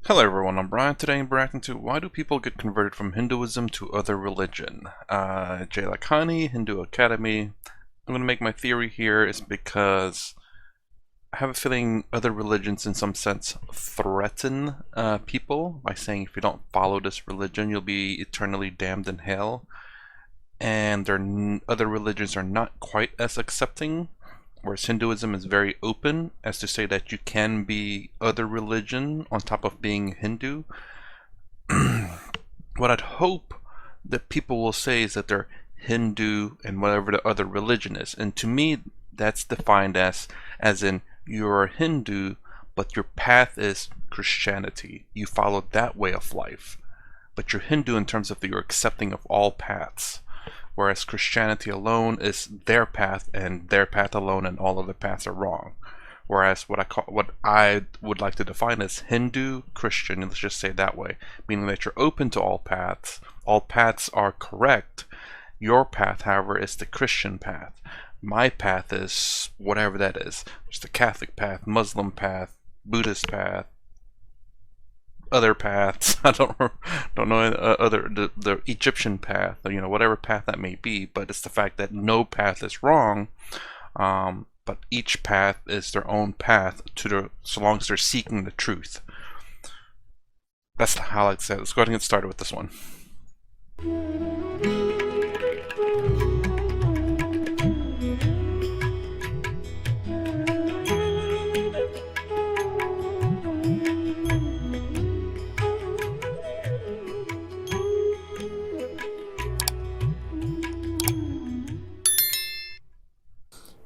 Hello everyone, I'm Brian. Today I'm reacting to why do people get converted from Hinduism to other religion? Lakhani, Hindu Academy. I'm going to make my theory here is because I have a feeling other religions in some sense threaten people by saying if you don't follow this religion you'll be eternally damned in hell. And other religions are not quite as accepting, whereas Hinduism is very open as to say that you can be other religion on top of being Hindu. What I'd hope that people will say is that they're Hindu and whatever the other religion is, and to me that's defined as in you're a Hindu but your path is Christianity. You follow that way of life, but you're Hindu in terms of you're accepting of all paths, whereas Christianity alone is their path and their path alone, and all other paths are wrong. Whereas what I would like to define as Hindu Christian, let's just say it that way, meaning that you're open to all paths. All paths are correct. Your path, however, is the Christian path. My path is whatever that is. There's the Catholic path, Muslim path, Buddhist path, other paths. I don't know the Egyptian path, whatever path that may be. But it's the fact that no path is wrong, but each path is their own path so long as they're seeking the truth. That's how I like to say it. Let's go ahead and get started with this one.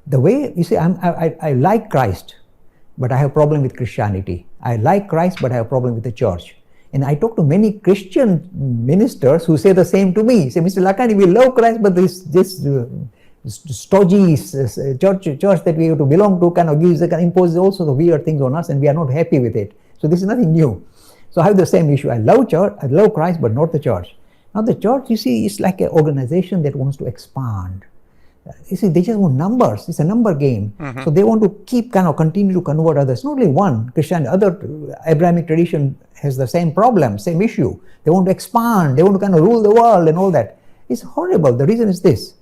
The way, you see, I like Christ, but I have a problem with Christianity. I like Christ, but I have a problem with the church. And I talk to many Christian ministers who say the same to me. Say, Mr. Lakhani, we love Christ, but this stodgy church that we have to belong to kind of imposes all sorts of weird things on us, and we are not happy with it. So this is nothing new. So I have the same issue. I love church, I love Christ, but not the church. Now the church, you see, is like an organization that wants to expand. You see, they just want numbers. It's a number game. So they want to continue to convert others. Not only one Christian, other Abrahamic tradition has the same problem, same issue. They want to expand. They want to kind of rule the world and all that. It's horrible. The reason is this.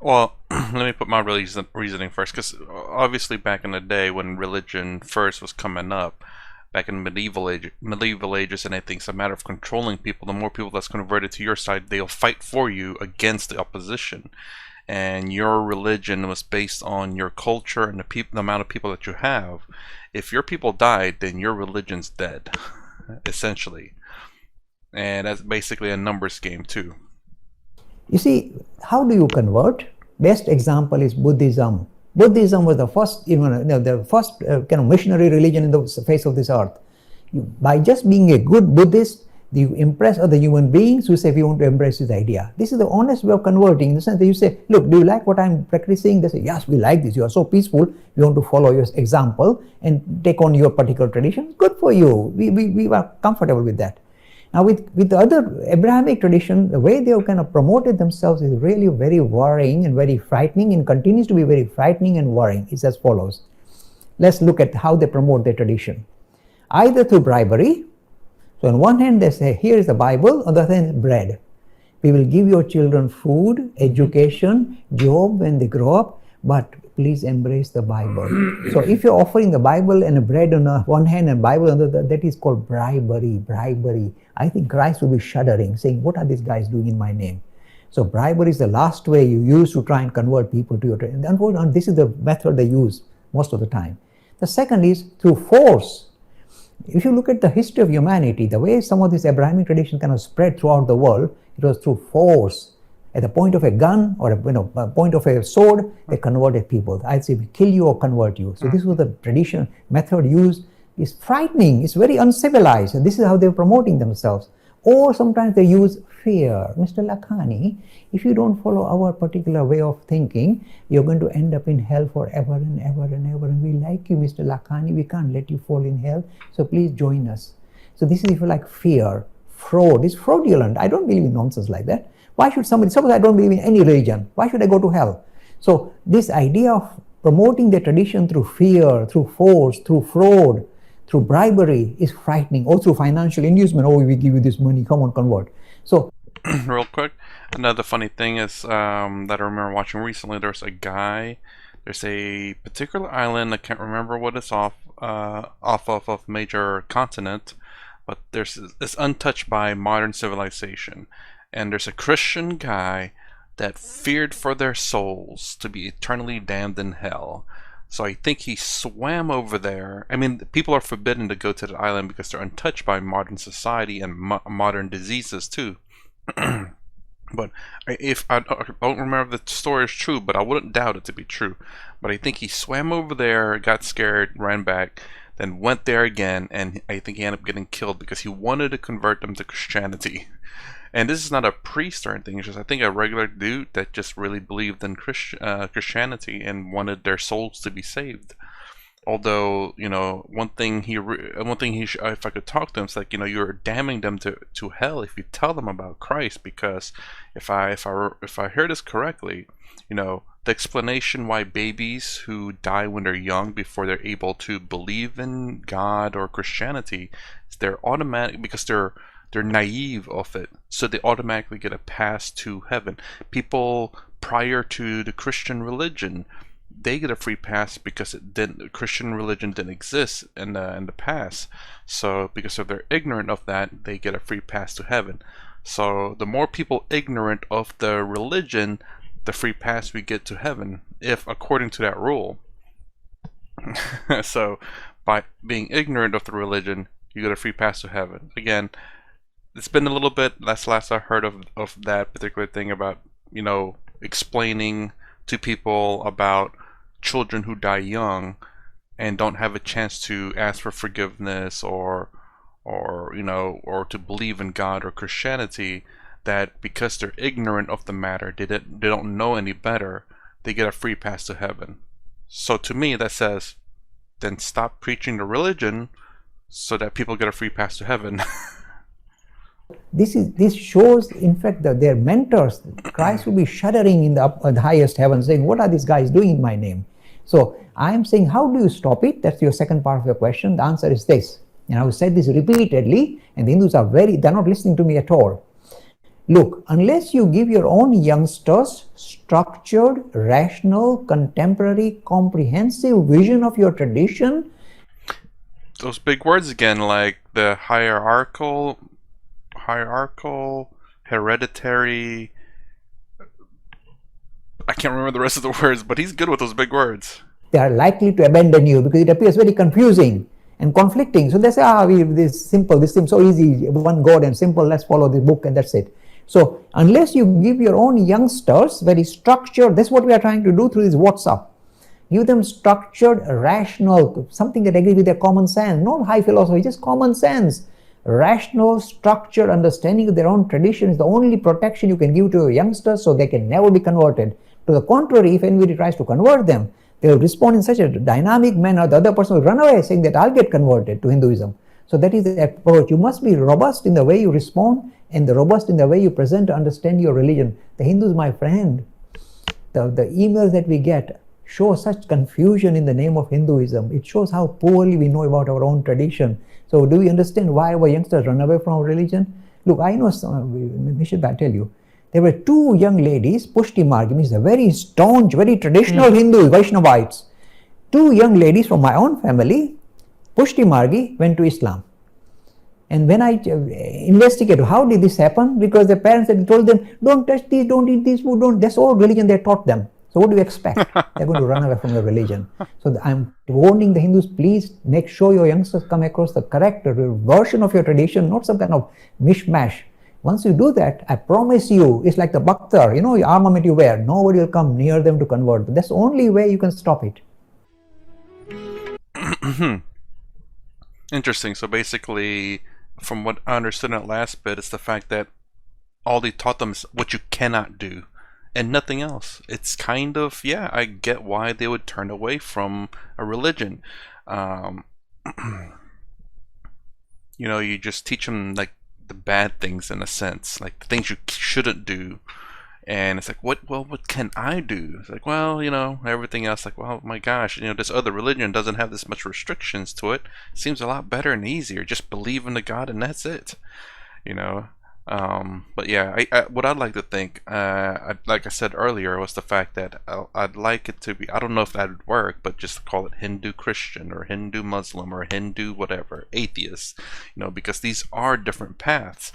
Well, let me put my reasoning first, because obviously back in the day when religion first was coming up, back in medieval ages, and I think it's a matter of controlling people. The more people that's converted to your side, they'll fight for you against the opposition. And your religion was based on your culture and the amount of people that you have. If your people died, then your religion's dead, essentially. And that's basically a numbers game too. You see, how do you convert? Best example is Buddhism. Buddhism was the first, the first kind of missionary religion in the face of this earth. By just being a good Buddhist, you impress other human beings who say we want to embrace this idea. This is the honest way of converting, in the sense that you say, look, do you like what I'm practicing? They say, yes, we like this. You are so peaceful. We want to follow your example and take on your particular tradition. Good for you. We are comfortable with that. Now with the other Abrahamic tradition, the way they have kind of promoted themselves is really very worrying and very frightening, and continues to be very frightening and worrying. It's as follows. Let's look at how they promote their tradition. Either through bribery. So on one hand they say, here is the Bible, on the other hand bread. We will give your children food, education, job when they grow up, but please embrace the Bible. So if you're offering the Bible and a bread on one hand and Bible on the other, that is called bribery. I think Christ will be shuddering, saying, what are these guys doing in my name? So bribery is the last way you use to try and convert people to your tradition. Unfortunately, this is the method they use most of the time. The second is through force. If you look at the history of humanity, the way some of this Abrahamic tradition kind of spread throughout the world, it was through force. At the point of a gun or a point of a sword, they converted people. I'd say we kill you or convert you. So this was the tradition, method used. Is frightening. It's very uncivilized, and this is how they're promoting themselves. Or sometimes they use fear. Mr. Lakhani, if you don't follow our particular way of thinking, you're going to end up in hell forever and ever and ever. And we like you, Mr. Lakhani. We can't let you fall in hell. So please join us. So this is, if you like, fear, fraud. It's fraudulent. I don't believe in nonsense like that. Why should somebody, suppose I don't believe in any religion, why should I go to hell? So this idea of promoting the tradition through fear, through force, through fraud, through bribery is frightening, or through financial inducement. Oh, we give you this money, come on, convert. So, Real quick, another funny thing is that I remember watching recently. There's a particular island. I can't remember what it's off of a major continent, but it's untouched by modern civilization. And there's a Christian guy that feared for their souls to be eternally damned in hell. So I think he swam over there. I mean, people are forbidden to go to the island because they're untouched by modern society and modern diseases too. But if I don't remember if the story is true, but I wouldn't doubt it to be true. But I think he swam over there, got scared, ran back, then went there again, and I think he ended up getting killed because he wanted to convert them to Christianity. And this is not a priest or anything. It's just, I think, a regular dude that just really believed in Christianity and wanted their souls to be saved. Although, one thing if I could talk to him, it's like, you're damning them to hell if you tell them about Christ. Because if I hear this correctly, the explanation why babies who die when they're young before they're able to believe in God or Christianity, they're automatic because they're naive of it, so they automatically get a pass to heaven. People prior to the Christian religion, they get a free pass because Christian religion didn't exist in the past. So because of they're ignorant of that, they get a free pass to heaven. So the more people ignorant of the religion, the free pass we get to heaven, if according to that rule. So by being ignorant of the religion, you get a free pass to heaven. Again, it's been a little bit. That's last I heard of that particular thing about explaining to people about children who die young and don't have a chance to ask for forgiveness or to believe in God or Christianity, that because they're ignorant of the matter, they don't know any better, they get a free pass to heaven. So to me that says, then stop preaching the religion so that people get a free pass to heaven. This shows, in fact, that their mentors, Christ will be shuddering in the highest heaven, saying, what are these guys doing in my name? So I am saying, how do you stop it? That's your second part of your question. The answer is this. And I have said this repeatedly, and the Hindus they're not listening to me at all. Look, unless you give your own youngsters structured, rational, contemporary, comprehensive vision of your tradition. Those big words again, like the hierarchical, hereditary. I can't remember the rest of the words, but he's good with those big words. They are likely to abandon you because it appears very confusing and conflicting. So they say, this simple, this seems so easy, one God and simple, let's follow the book and that's it. So unless you give your own youngsters very structured, that's what we are trying to do through this WhatsApp. Give them structured, rational, something that agrees with their common sense, not high philosophy, just common sense. Rational, structured understanding of their own tradition is the only protection you can give to your youngsters, so they can never be converted. To the contrary, if anybody tries to convert them, they will respond in such a dynamic manner, the other person will run away saying that I'll get converted to Hinduism. So that is the approach. You must be robust in the way you respond and robust in the way you present to understand your religion. The Hindus, my friend, the emails that we get show such confusion in the name of Hinduism. It shows how poorly we know about our own tradition. So do we understand why our youngsters run away from our religion? Look, I know, Nishit, I tell you, there were two young ladies, Pushti Margi, means a very staunch, very traditional Hindu, Vaishnavites. Two young ladies from my own family, Pushti Margi, went to Islam. And when I investigated how did this happen, because their parents had told them, don't touch these, don't eat this food, don't. That's all religion they taught them. So what do you expect? They're going to run away from your religion. So I'm warning the Hindus, please make sure your youngsters come across the correct version of your tradition, not some kind of mishmash. Once you do that, I promise you, it's like the Bakhtar, your armament you wear. Nobody will come near them to convert. That's the only way you can stop it. Interesting. So basically, from what I understood in that last bit, it's the fact that all they taught them is what you cannot do and nothing else. It's kind of, I get why they would turn away from a religion. You just teach them like the bad things in a sense, like the things you shouldn't do, And it's like, what can I do? It's like, well, everything else, like, well, my gosh, this other religion doesn't have this much restrictions to it. Seems a lot better and easier. Just believe in the God and that's it. you know. But yeah, what I'd like to think, like I said earlier, was the fact that I'd like it to be, I don't know if that would work, but just call it Hindu Christian or Hindu Muslim or Hindu whatever, atheist, because these are different paths.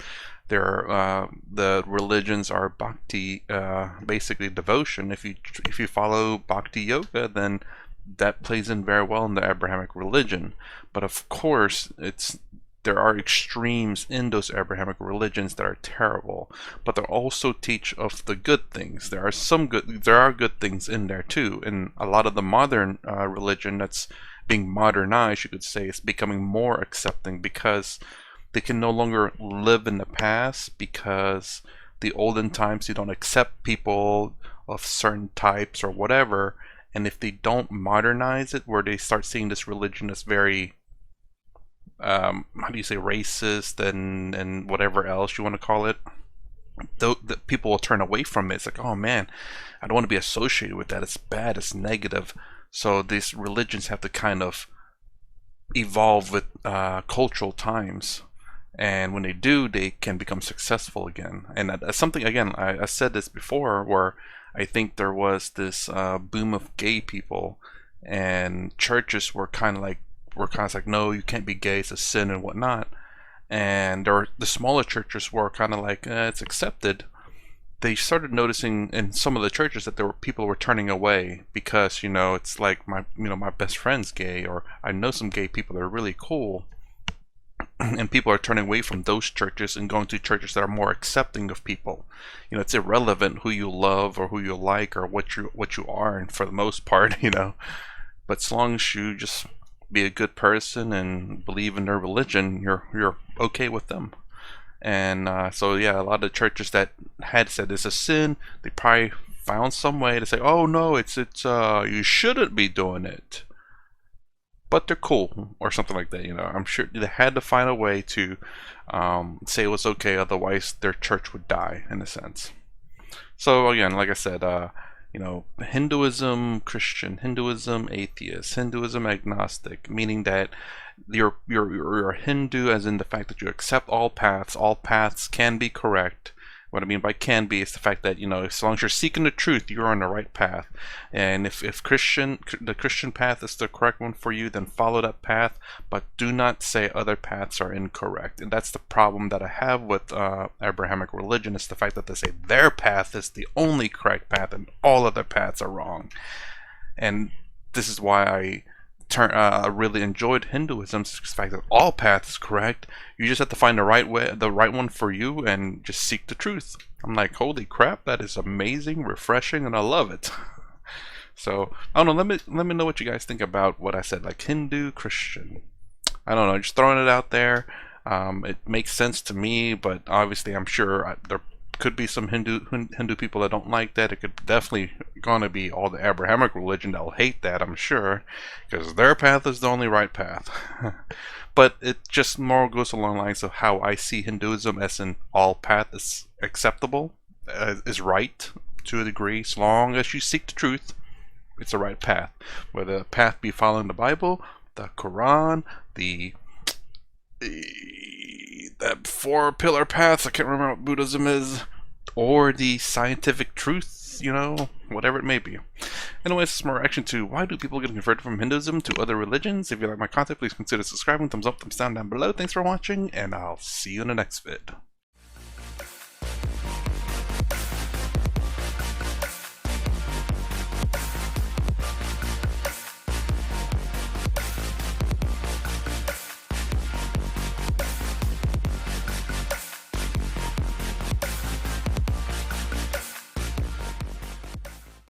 The religions are bhakti, basically devotion. If you follow bhakti yoga, then that plays in very well in the Abrahamic religion. But of course, there are extremes in those Abrahamic religions that are terrible, but they also teach of the good things. There are good things in there too, and a lot of the modern religion that's being modernized, you could say, is becoming more accepting because they can no longer live in the past, because the olden times you don't accept people of certain types or whatever, and if they don't modernize it, where they start seeing this religion as very how do you say, racist and whatever else you want to call it, the people will turn away from it. It's like, oh man, I don't want to be associated with that. It's bad, it's negative. So these religions have to kind of evolve with cultural times, and when they do, they can become successful again. And that's something, again, I said this before, where I think there was this boom of gay people, and churches were kind of like, no, you can't be gay, it's a sin and whatnot. And the smaller churches were kind of like, it's accepted. They started noticing in some of the churches that people were turning away because, it's like my best friend's gay, or I know some gay people that are really cool. And people are turning away from those churches and going to churches that are more accepting of people. It's irrelevant who you love or who you like or what you are, and for the most part, but as long as you just be a good person and believe in their religion, you're okay with them. And so yeah, a lot of churches that had said it's a sin, they probably found some way to say, oh no, it's you shouldn't be doing it, but they're cool or something like that. I'm sure they had to find a way to say it was okay, otherwise their church would die in a sense. So again, like I said, Hinduism Christian, Hinduism atheist, Hinduism agnostic, meaning that you're a Hindu as in the fact that you accept all paths. All paths can be correct. What I mean by can be is the fact that, as long as you're seeking the truth, you're on the right path. And if the Christian path is the correct one for you, then follow that path, but do not say other paths are incorrect. And that's the problem that I have with Abrahamic religion, is the fact that they say their path is the only correct path and all other paths are wrong. And this is why I really enjoyed Hinduism, the fact that all paths is correct. You just have to find the right way, the right one for you, and just seek the truth. I'm like, holy crap, that is amazing, refreshing, and I love it. So I don't know. Let me know what you guys think about what I said, like Hindu Christian. I don't know, just throwing it out there. It makes sense to me, but obviously I'm sure there could be some Hindu people that don't like that. It could definitely gonna be all the Abrahamic religion that'll hate that, I'm sure, because their path is the only right path. But it just more goes along the lines of how I see Hinduism, as in all path is acceptable, is right to a degree, as long as you seek the truth. It's the right path, whether the path be following the Bible, the Quran, that 4 pillar paths, I can't remember what Buddhism is, or the scientific truth, whatever it may be. Anyways, it's my reaction to why do people get converted from Hinduism to other religions. If you like my content, please consider subscribing, thumbs up, thumbs down below. Thanks for watching, and I'll see you in the next vid.